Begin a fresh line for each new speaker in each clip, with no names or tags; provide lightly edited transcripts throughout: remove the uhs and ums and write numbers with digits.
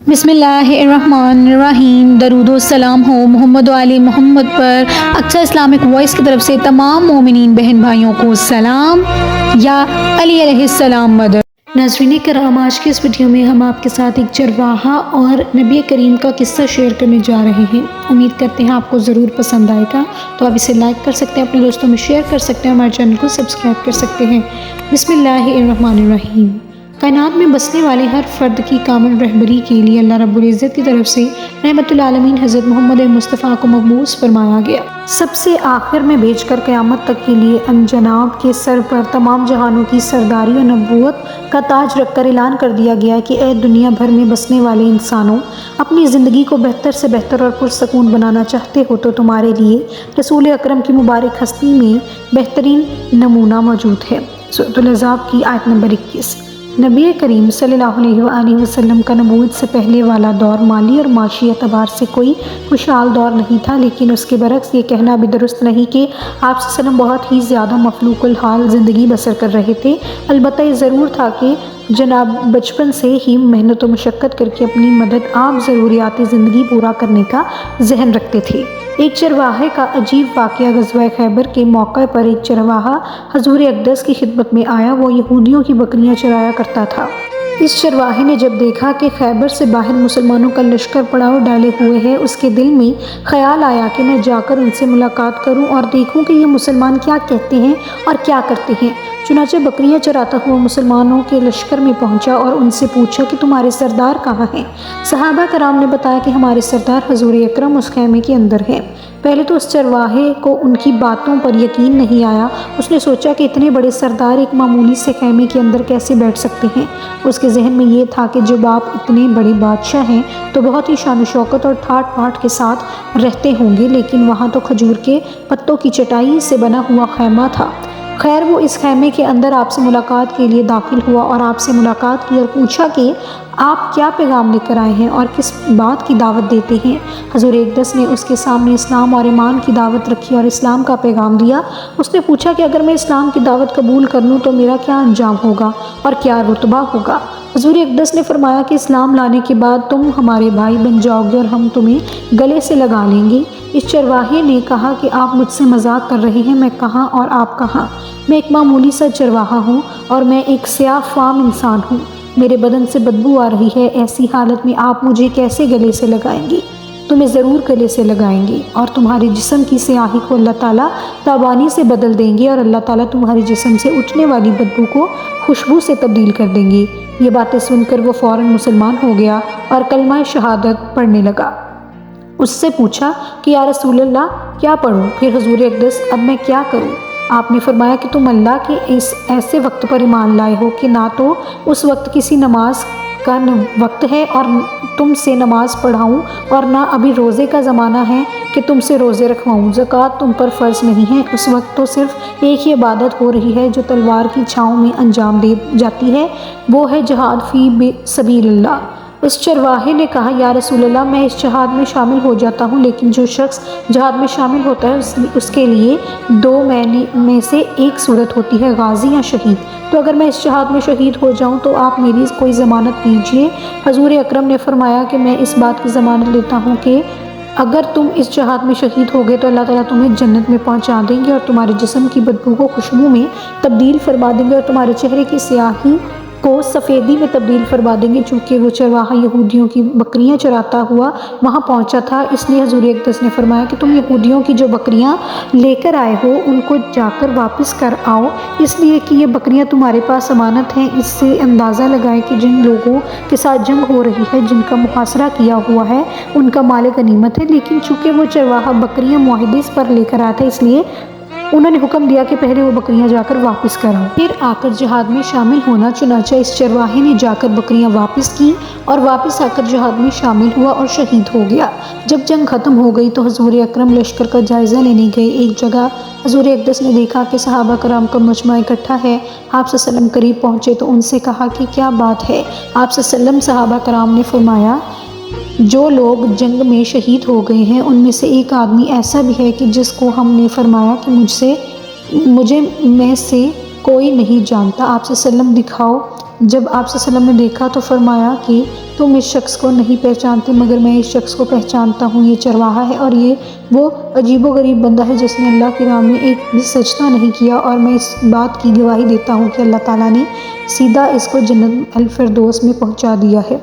بسم اللہ الرحمن الرحیم۔ درود و سلام ہو محمد و آل محمد پر۔ اقصی اسلامک وائس کی طرف سے تمام مومنین بہن بھائیوں کو سلام۔ یا علی علیہ السلام مدد۔ ناظرین کرام، آج کے اس ویڈیو میں ہم آپ کے ساتھ ایک چرواہا اور نبی کریم کا قصہ شیئر کرنے جا رہے ہیں۔ امید کرتے ہیں آپ کو ضرور پسند آئے گا، تو آپ اسے لائک کر سکتے ہیں، اپنے دوستوں میں شیئر کر سکتے ہیں، ہمارے چینل کو سبسکرائب کر سکتے ہیں۔ بسم اللہ الرحمن الرحیم۔ کائنات میں بسنے والے ہر فرد کی کامل رہبری کے لیے اللہ رب العزت کی طرف سے رحمت العالمین حضرت محمد مصطفیٰ کو مبعوث فرمایا گیا۔ سب سے آخر میں بھیج کر قیامت تک کے لیے جناب کے سر پر تمام جہانوں کی سرداری اور نبوت کا تاج رکھ کر اعلان کر دیا گیا کہ اے دنیا بھر میں بسنے والے انسانوں، اپنی زندگی کو بہتر سے بہتر اور پرسکون بنانا چاہتے ہو تو تمہارے لیے رسول اکرم کی مبارک ہستی میں بہترین نمونہ موجود ہے۔ سورۃ الاحزاب کی آیت نمبر 21۔ نبی کریم صلی اللہ علیہ وآلہ وسلم کا نبوت سے پہلے والا دور مالی اور معاشی اعتبار سے کوئی خوشحال دور نہیں تھا، لیکن اس کے برعکس یہ کہنا بھی درست نہیں کہ آپ صلی اللہ علیہ وسلم بہت ہی زیادہ مفلوق الحال زندگی بسر کر رہے تھے۔ البتہ یہ ضرور تھا کہ جناب بچپن سے ہی محنت و مشقت کر کے اپنی مدد آپ ضروریات زندگی پورا کرنے کا ذہن رکھتے تھے۔ ایک چرواہے کا عجیب واقعہ۔ غزوہ خیبر کے موقع پر ایک چرواہا حضور اقدس کی خدمت میں آیا۔ وہ یہودیوں کی بکریاں چرایا کرتا تھا۔ اس چرواہے نے جب دیکھا کہ خیبر سے باہر مسلمانوں کا لشکر پڑاؤ ڈالے ہوئے ہے، اس کے دل میں خیال آیا کہ میں جا کر ان سے ملاقات کروں اور دیکھوں کہ یہ مسلمان کیا کہتے ہیں اور کیا کرتے ہیں۔ چنانچہ بکریاں چراتا ہوا مسلمانوں کے لشکر میں پہنچا اور ان سے پوچھا کہ تمہارے سردار کہاں ہیں؟ صحابہ کرام نے بتایا کہ ہمارے سردار حضور اکرم اس خیمے کے اندر ہیں۔ پہلے تو اس چرواہے کو ان کی باتوں پر یقین نہیں آیا۔ اس نے سوچا کہ اتنے بڑے سردار ایک معمولی سے خیمے کے اندر کیسے بیٹھ سکتے ہیں۔ اس کے ذہن میں یہ تھا کہ جب آپ اتنے بڑے بادشاہ ہیں تو بہت ہی شان و شوکت اور ٹھاٹ باٹ کے ساتھ رہتے ہوں گے، لیکن وہاں تو کھجور کے پتوں کی چٹائی سے بنا ہوا خیمہ تھا۔ خیر، وہ اس خیمے کے اندر آپ سے ملاقات کے لیے داخل ہوا اور آپ سے ملاقات کی اور پوچھا کہ آپ کیا پیغام لے کر آئے ہیں اور کس بات کی دعوت دیتے ہیں۔ حضور اقدس نے اس کے سامنے اسلام اور ایمان کی دعوت رکھی اور اسلام کا پیغام دیا۔ اس نے پوچھا کہ اگر میں اسلام کی دعوت قبول کر لوں تو میرا کیا انجام ہوگا اور کیا رتبہ ہوگا؟ حضور اقدس نے فرمایا کہ اسلام لانے کے بعد تم ہمارے بھائی بن جاؤ گے اور ہم تمہیں گلے سے لگا لیں گے۔ اس چرواہے نے کہا کہ آپ مجھ سے مذاق کر رہے ہیں، میں کہاں اور آپ کہاں؟ میں ایک معمولی سا چرواہا ہوں اور میں ایک سیاہ فام انسان ہوں۔ میرے بدن سے بدبو آ رہی ہے، ایسی حالت میں آپ مجھے کیسے گلے سے لگائیں گے؟ تمہیں ضرور گلے سے لگائیں گے اور تمہارے جسم کی سیاہی کو اللہ تعالیٰ تابانی سے بدل دیں گے اور اللہ تعالیٰ تمہارے جسم سے اٹھنے والی بدبو کو خوشبو سے تبدیل کر دیں گے۔ یہ باتیں سن کر وہ فوراً مسلمان ہو گیا اور کلمہ شہادت پڑھنے لگا۔ اس سے پوچھا کہ یا رسول اللہ کیا پڑھوں؟ پھر حضور اقدس اب میں کیا کروں؟ آپ نے فرمایا کہ تم اللہ کے اس ایسے وقت پر ایمان لائے ہو کہ نہ تو اس وقت کسی نماز کا وقت ہے اور تم سے نماز پڑھاؤں، اور نہ ابھی روزے کا زمانہ ہے کہ تم سے روزے رکھواؤں۔ زکوٰۃ تم پر فرض نہیں ہے۔ اس وقت تو صرف ایک ہی عبادت ہو رہی ہے جو تلوار کی چھاؤں میں انجام دی جاتی ہے، وہ ہے جہاد فی سبیل اللہ۔ اس چرواہے نے کہا یا رسول اللہ میں اس جہاد میں شامل ہو جاتا ہوں، لیکن جو شخص جہاد میں شامل ہوتا ہے اس کے لیے دو میں سے ایک صورت ہوتی ہے، غازی یا شہید۔ تو اگر میں اس جہاد میں شہید ہو جاؤں تو آپ میری کوئی ضمانت دیجیے۔ حضور اکرم نے فرمایا کہ میں اس بات کی ضمانت لیتا ہوں کہ اگر تم اس جہاد میں شہید ہو گئے تو اللہ تعالیٰ تمہیں جنت میں پہنچا دیں گے اور تمہارے جسم کی بدبو کو خوشبو میں تبدیل فرما دیں گے اور تمہارے چہرے کی سیاہی کو سفیدی میں تبدیل فرما دیں گے۔ چونکہ وہ چرواہا یہودیوں کی بکریاں چراتا ہوا وہاں پہنچا تھا، اس لیے حضور اقدس نے فرمایا کہ تم یہودیوں کی جو بکریاں لے کر آئے ہو ان کو جا کر واپس کر آؤ، اس لیے کہ یہ بکریاں تمہارے پاس امانت ہیں۔ اس سے اندازہ لگائے کہ جن لوگوں کے ساتھ جنگ ہو رہی ہے، جن کا محاصرہ کیا ہوا ہے، ان کا مال غنیمت ہے، لیکن چونکہ وہ چرواہا بکریاں معاہدے پر لے کر آیا تھا، اس لیے انہوں نے حکم دیا کہ پہلے وہ بکریاں جا کر واپس کرو، پھر آ کر جہاد میں شامل ہونا۔ چنانچہ اس چرواہے نے جا کر بکریاں واپس کی اور واپس آ کر جہاد میں شامل ہوا اور شہید ہو گیا۔ جب جنگ ختم ہو گئی تو حضور اکرم لشکر کا جائزہ لینے گئے۔ ایک جگہ حضور اقدس نے دیکھا کہ صحابہ کرام کا مجمع اکٹھا ہے۔ آپ صلی اللہ علیہ وسلم قریب پہنچے تو ان سے کہا کہ کیا بات ہے؟ آپ صلی اللہ علیہ وسلم صحابہ کرام نے فرمایا جو لوگ جنگ میں شہید ہو گئے ہیں ان میں سے ایک آدمی ایسا بھی ہے کہ جس کو ہم نے فرمایا کہ مجھے میں سے کوئی نہیں جانتا۔ آپ صلی اللہ علیہ وسلم دکھاؤ جب آپ صلی اللہ علیہ وسلم نے دیکھا تو فرمایا کہ تم اس شخص کو نہیں پہچانتے مگر میں اس شخص کو پہچانتا ہوں، یہ چرواہا ہے اور یہ وہ عجیب و غریب بندہ ہے جس نے اللہ کی راہ میں ایک بھی سجدہ نہیں کیا، اور میں اس بات کی گواہی دیتا ہوں کہ اللہ تعالیٰ نے سیدھا اس کو جنت الفردوس میں پہنچا دیا ہے،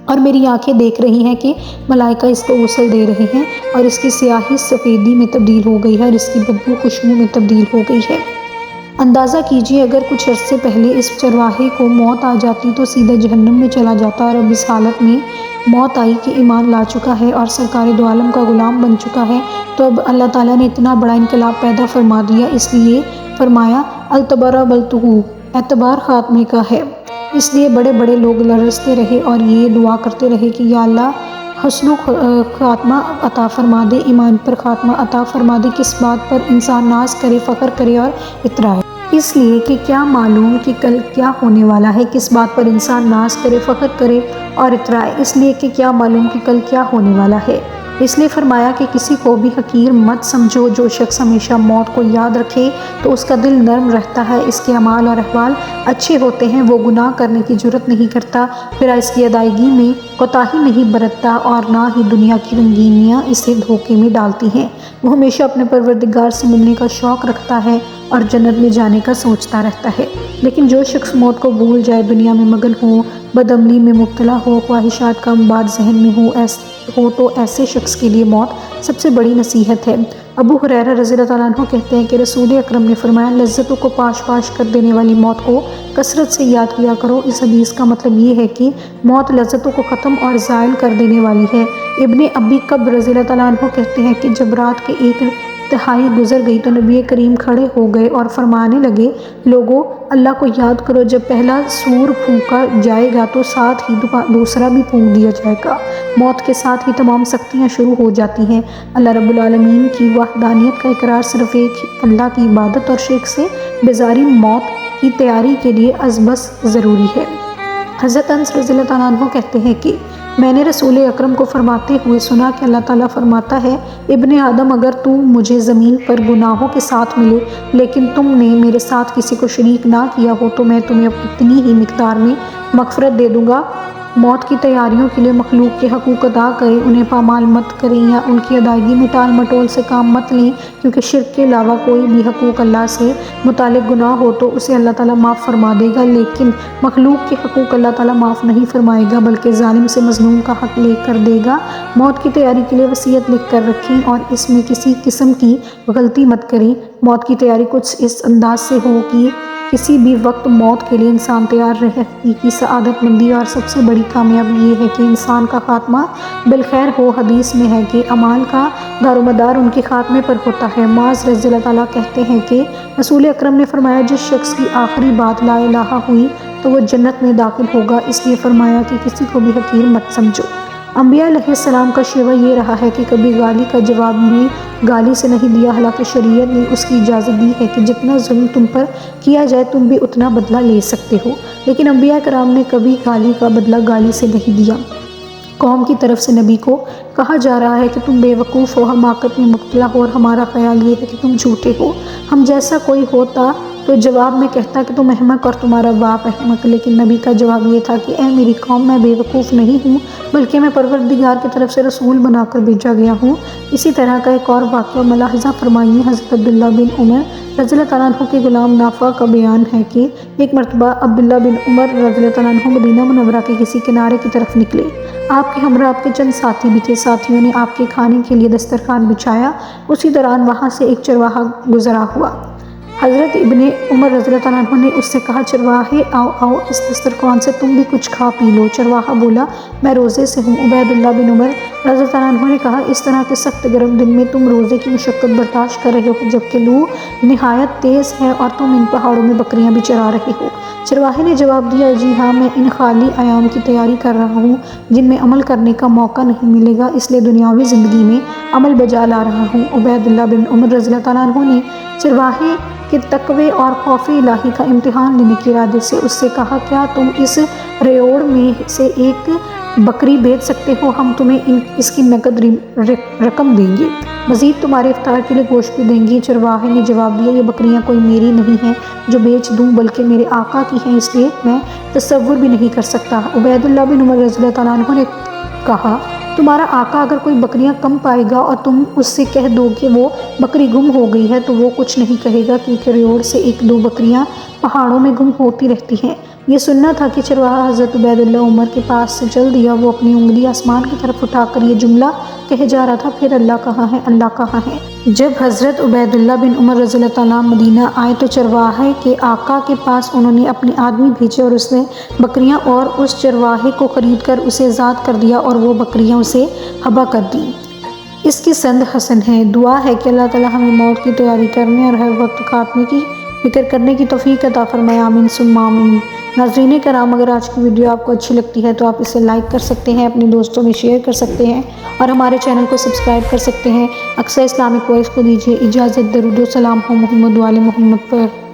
اور میری آنکھیں دیکھ رہی ہیں کہ ملائکہ اس کو غسل دے رہے ہیں اور اس کی سیاہی سفیدی میں تبدیل ہو گئی ہے اور اس کی بدبو خوشبو میں تبدیل ہو گئی ہے۔ اندازہ کیجئے اگر کچھ عرصے پہلے اس چرواہے کو موت آ جاتی تو سیدھا جہنم میں چلا جاتا، اور اب اس حالت میں موت آئی کہ ایمان لا چکا ہے اور سرکار دو عالم کا غلام بن چکا ہے، تو اب اللہ تعالیٰ نے اتنا بڑا انقلاب پیدا فرما دیا، اس لیے فرمایا التبرہ بلتہو، اعتبار خاتمے کا ہے۔ اس لیے بڑے بڑے لوگ لرزتے رہے اور یہ دعا کرتے رہے کہ یا اللہ حسن و خاتمہ عطا فرما دے، ایمان پر خاتمہ عطا فرما دے۔ کس بات پر انسان ناز کرے، فخر کرے اور اترائے، اس لیے کہ کیا معلوم کہ کل کیا ہونے والا ہے۔ کس بات پر انسان ناز کرے، فخر کرے اور اترائے، اس لیے کہ کیا معلوم کہ کل کیا ہونے والا ہے۔ اس لیے فرمایا کہ کسی کو بھی حقیر مت سمجھو، جو شخص ہمیشہ موت کو یاد رکھے تو اس کا دل نرم رہتا ہے، اس کے اعمال اور احوال اچھے ہوتے ہیں، وہ گناہ کرنے کی جرات نہیں کرتا، پھر اس کی ادائیگی میں کوتاہی نہیں برتتا، اور نہ ہی دنیا کی رنگینیاں اسے دھوکے میں ڈالتی ہیں۔ وہ ہمیشہ اپنے پروردگار سے ملنے کا شوق رکھتا ہے اور جنت میں جانے کا سوچتا رہتا ہے۔ لیکن جو شخص موت کو بھول جائے، دنیا میں مگن ہو، بدعملی میں مبتلا ہو، خواہشات کا انبار ذہن میں ہو تو ایسے شخص کے لیے موت سب سے بڑی نصیحت ہے۔ ابو ہریرہ رضی اللہ عنہ کہتے ہیں کہ رسول اکرم نے فرمایا لذتوں کو پاش پاش کر دینے والی موت کو کثرت سے یاد کیا کرو۔ اس حدیث کا مطلب یہ ہے کہ موت لذتوں کو ختم اور زائل کر دینے والی ہے۔ ابن ابی کعب رضی اللہ عنہ کہتے ہیں کہ جب رات کے ایک تہائی گزر گئی تو نبی کریم کھڑے ہو گئے اور فرمانے لگے لوگو اللہ کو یاد کرو، جب پہلا سور پھونکا جائے گا تو ساتھ ہی دوسرا بھی پھونک دیا جائے گا، موت کے ساتھ ہی تمام سختیاں شروع ہو جاتی ہیں۔ اللہ رب العالمین کی وحدانیت کا اقرار صرف ایک اللہ کی عبادت اور شرک سے بیزاری موت کی تیاری کے لیے از بس ضروری ہے۔ حضرت انس رضی اللہ عنہ کہتے ہیں کہ میں نے رسول اکرم کو فرماتے ہوئے سنا کہ اللہ تعالیٰ فرماتا ہے ابن آدم اگر تو مجھے زمین پر گناہوں کے ساتھ ملے لیکن تم نے میرے ساتھ کسی کو شریک نہ کیا ہو تو میں تمہیں اتنی ہی مقدار میں مغفرت دے دوں گا۔ موت کی تیاریوں کے لیے مخلوق کے حقوق ادا کریں، انہیں پامال مت کریں یا ان کی ادائیگی میں ٹال مٹول سے کام مت لیں، کیونکہ شرک کے علاوہ کوئی بھی حقوق اللہ سے متعلق گناہ ہو تو اسے اللہ تعالیٰ معاف فرما دے گا، لیکن مخلوق کے حقوق اللہ تعالیٰ معاف نہیں فرمائے گا بلکہ ظالم سے مظلوم کا حق لے کر دے گا۔ موت کی تیاری کے لیے وصیت لکھ کر رکھیں اور اس میں کسی قسم کی غلطی مت کریں۔ موت کی تیاری کچھ اس انداز سے ہو کہ کسی بھی وقت موت کے لیے انسان تیار رہے۔ حقیقی سعادت مندی اور سب سے بڑی کامیابی یہ ہے کہ انسان کا خاتمہ بالخیر ہو۔ حدیث میں ہے کہ اعمال کا دار و مدار ان کے خاتمے پر ہوتا ہے۔ معاذ رضی اللہ تعالیٰ کہتے ہیں کہ رسول اکرم نے فرمایا جس شخص کی آخری بات لا الہ ہوئی تو وہ جنت میں داخل ہوگا، اس لیے فرمایا کہ کسی کو بھی حقیر مت سمجھو۔ انبیاء علیہ السلام کا شیوہ یہ رہا ہے کہ کبھی گالی کا جواب بھی گالی سے نہیں دیا، حالانکہ شریعت نے اس کی اجازت دی ہے کہ جتنا ظلم تم پر کیا جائے تم بھی اتنا بدلہ لے سکتے ہو، لیکن انبیاء کرام نے کبھی گالی کا بدلہ گالی سے نہیں دیا۔ قوم کی طرف سے نبی کو کہا جا رہا ہے کہ تم بے وقوف ہو، حماقت میں مبتلا ہو اور ہمارا خیال یہ ہے کہ تم جھوٹے ہو۔ ہم جیسا کوئی ہوتا تو جواب میں کہتا کہ تم احمق اور تمہارا باپ احمق، لیکن نبی کا جواب یہ تھا کہ اے میری قوم میں بے وقوف نہیں ہوں بلکہ میں پروردگار کی طرف سے رسول بنا کر بھیجا گیا ہوں۔ اسی طرح کا ایک اور واقعہ ملاحظہ فرمائیے، حضرت عبداللہ بن عمر رضی اللہ عنہ کے غلام نافع کا بیان ہے کہ ایک مرتبہ عبداللہ بن عمر رضی اللہ عنہ مدینہ منورہ کے کسی کنارے کی طرف نکلے، آپ کے ہمراہ آپ کے چند ساتھی بھی تھے، ساتھیوں نے آپ کے کھانے کے لیے دسترخوان بچھایا، اسی دوران وہاں سے ایک چرواہا گزرا ہوا۔ حضرت ابن عمر رضی اللہ عنہ نے اس سے کہا چرواہے آؤ آؤ اس دسترخوان سے تم بھی کچھ کھا پی لو۔ چرواہا بولا میں روزے سے ہوں۔ عبیداللہ بن عمر رضی اللہ عنہ نے کہا اس طرح کے سخت گرم دن میں تم روزے کی مشقت برداشت کر رہے ہو جبکہ لو نہایت تیز ہے اور تم ان پہاڑوں میں بکریاں بھی چرا رہے ہو۔ چرواہے نے جواب دیا جی ہاں، میں ان خالی ایام کی تیاری کر رہا ہوں جن میں عمل کرنے کا موقع نہیں ملے گا، اس لیے دنیاوی زندگی میں عمل بجا لا رہا ہوں۔ عبیداللہ بن عمر رضی اللہ عنہ نے چرواہے کہ تقوی اور خوف الہی کا امتحان لینے کے ارادے سے اس سے کہا کیا تم اس ریوڑ میں سے ایک بکری بیچ سکتے ہو، ہم تمہیں اس کی نقد رقم دیں گے، مزید تمہارے افطار کے لیے گوشت بھی دیں گے۔ چرواہے نے جواب دیا، یہ بکریاں کوئی میری نہیں ہیں جو بیچ دوں، بلکہ میرے آقا کی ہیں، اس لیے میں تصور بھی نہیں کر سکتا۔ عبید اللہ بن عمر رضی اللہ تعالیٰ عنہ نے کہا، تمہارا آقا اگر کوئی بکریاں کم پائے گا اور تم اس سے کہہ دو کہ وہ بکری گم ہو گئی ہے تو وہ کچھ نہیں کہے گا، کیونکہ ریوڑ سے ایک دو بکریاں پہاڑوں میں گم ہوتی رہتی ہیں۔ یہ سننا تھا کہ چرواہا حضرت عبید اللہ عمر کے پاس سے چل دیا۔ وہ اپنی انگلی آسمان کی طرف اٹھا کر یہ جملہ کہے جا رہا تھا، پھر اللہ کہاں ہے، اللہ کہاں ہے۔ جب حضرت عبید اللہ بن عمر رضی اللہ تعالیٰ مدینہ آئے تو چرواہے کے آقا کے پاس انہوں نے اپنے آدمی بھیجے اور اس نے بکریاں اور اس چرواہے کو خرید کر اسے ذات کر دیا اور وہ بکریاں اسے ہبہ کر دیں۔ اس کی سند حسن ہے۔ دعا ہے کہ اللہ تعالیٰ ہمیں موت کی تیاری کرنے اور ہر وقت خاتمے کی فکر کرنے کی توفیق عطا فرمائے، آمین ثم آمین۔ ناظرین کرام، اگر آج کی ویڈیو آپ کو اچھی لگتی ہے تو آپ اسے لائک کر سکتے ہیں، اپنے دوستوں میں شیئر کر سکتے ہیں اور ہمارے چینل کو سبسکرائب کر سکتے ہیں۔ اقصی اسلامک وائس کو دیجیے اجازت۔ درود و سلام ہو محمد و آل محمد پر۔